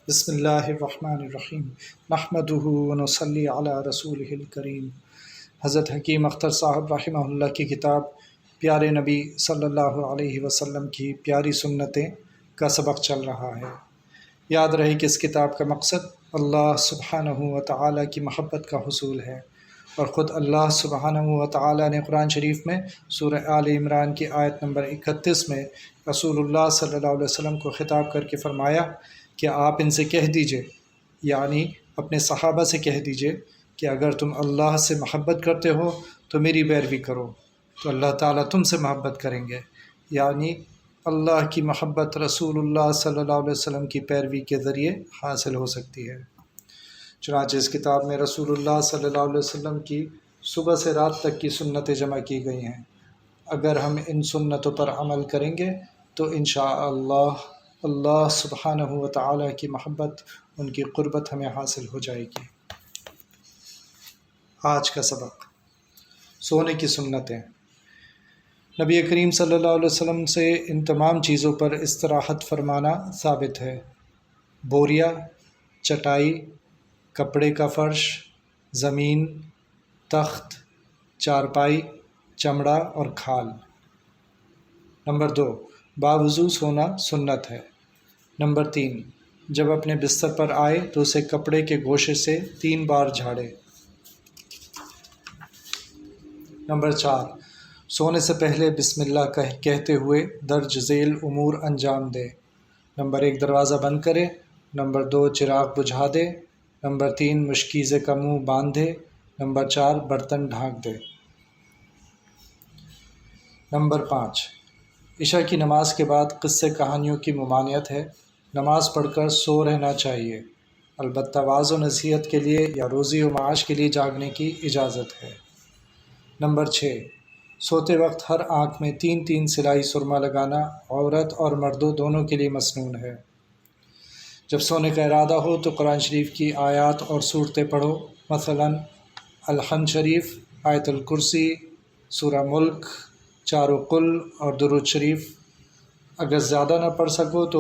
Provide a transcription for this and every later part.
بسم اللہ الرحمن الرحیم نحمدہ ونصلی علی رسولہ الکریم۔ حضرت حکیم اختر صاحب رحمہ اللہ کی کتاب پیارے نبی صلی اللہ علیہ وسلم کی پیاری سنتیں کا سبق چل رہا ہے۔ یاد رہے کہ اس کتاب کا مقصد اللہ سبحانہ و تعالیٰ کی محبت کا حصول ہے، اور خود اللہ سبحانہ و تعالیٰ نے قرآن شریف میں سورہ آل عمران کی آیت نمبر 31 میں رسول اللہ صلی اللہ علیہ وسلم کو خطاب کر کے فرمایا کہ آپ ان سے کہہ دیجئے، یعنی اپنے صحابہ سے کہہ دیجئے کہ اگر تم اللہ سے محبت کرتے ہو تو میری پیروی کرو تو اللہ تعالیٰ تم سے محبت کریں گے، یعنی اللہ کی محبت رسول اللہ صلی اللہ علیہ وسلم کی پیروی کے ذریعے حاصل ہو سکتی ہے۔ چنانچہ اس کتاب میں رسول اللہ صلی اللہ علیہ وسلم کی صبح سے رات تک کی سنتیں جمع کی گئی ہیں۔ اگر ہم ان سنتوں پر عمل کریں گے تو انشاءاللہ اللہ سبحانہ و تعالیٰ کی محبت، ان کی قربت ہمیں حاصل ہو جائے گی۔ آج کا سبق، سونے کی سنتیں۔ نبی کریم صلی اللہ علیہ وسلم سے ان تمام چیزوں پر استراحت فرمانا ثابت ہے: بوریا، چٹائی، کپڑے کا فرش، زمین، تخت، چارپائی، چمڑا اور کھال۔ نمبر 2، باوضو سونا سنت ہے۔ نمبر 3، جب اپنے بستر پر آئے تو اسے کپڑے کے گوشے سے 3 بار جھاڑے۔ نمبر 4، سونے سے پہلے بسم اللہ کہتے ہوئے درج ذیل امور انجام دے۔ نمبر 1، دروازہ بند کرے۔ نمبر 2، چراغ بجھا دے۔ نمبر 3، مشکیزے کا منہ باندھ دے۔ نمبر 4، برتن ڈھانک دے۔ نمبر 5، عشاء کی نماز کے بعد قصے کہانیوں کی ممانعت ہے۔ نماز پڑھ کر سو رہنا چاہیے، البتہ واعظ و نصیحت کے لیے یا روزی و معاش کے لیے جاگنے کی اجازت ہے۔ نمبر 6، سوتے وقت ہر آنکھ میں 3 سلائی سرما لگانا عورت اور مردوں دونوں کے لیے مسنون ہے۔ جب سونے کا ارادہ ہو تو قرآن شریف کی آیات اور صورتیں پڑھو، مثلا الحمد شریف، آیت الکرسی، سورہ ملک، چاروں قل اور درود شریف۔ اگر زیادہ نہ پڑھ سکو تو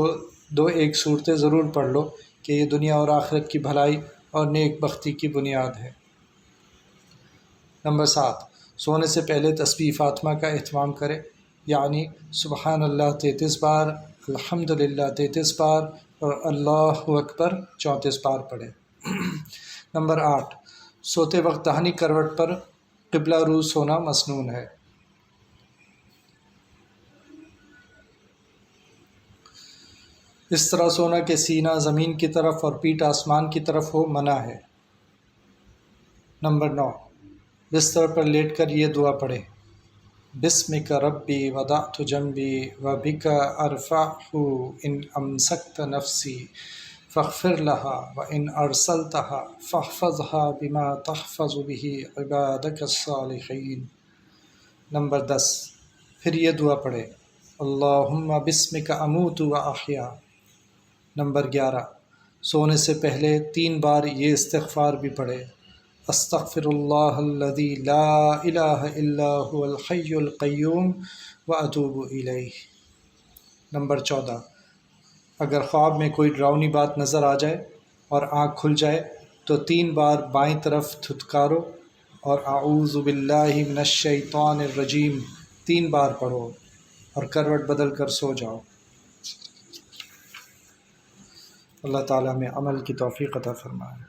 2 صورتیں ضرور پڑھ لو کہ یہ دنیا اور آخرت کی بھلائی اور نیک بختی کی بنیاد ہے۔ نمبر 7، سونے سے پہلے تسبیح فاطمہ کا اہتمام کرے، یعنی سبحان اللہ 33 بار، الحمدللہ 33 بار اور اللہ اکبر 34 بار پڑھے۔ نمبر 8، سوتے وقت داہنی کروٹ پر قبلہ رو سونا مسنون ہے۔ اس طرح سونا کہ سینہ زمین کی طرف اور پیٹھ آسمان کی طرف ہو منع ہے۔ نمبر 9، بستر پر لیٹ کر یہ دعا پڑھے: بسمک ربی وضعت جنبی وبک ارفعہ ان امسکت نفسی فاغفر لها وان ارسلتها فاحفظها بما تحفظ به عبادک الصالحین۔ نمبر 10، پھر یہ دعا پڑھے: اللہم بسمک اموت واحیا۔ نمبر 11، سونے سے پہلے 3 بار یہ استغفار بھی پڑھے: استغفر اللہ الذی لا الہ الا هو الحی القیوم واتوب الیہ۔ نمبر 14، اگر خواب میں کوئی ڈراؤنی بات نظر آ جائے اور آنکھ کھل جائے تو 3 بار بائیں طرف تھتکارو اور اعوذ باللہ من الشیطان الرجیم 3 بار پڑھو اور کروٹ بدل کر سو جاؤ۔ اللہ تعالیٰ میں عمل کی توفیق عطا فرمائے۔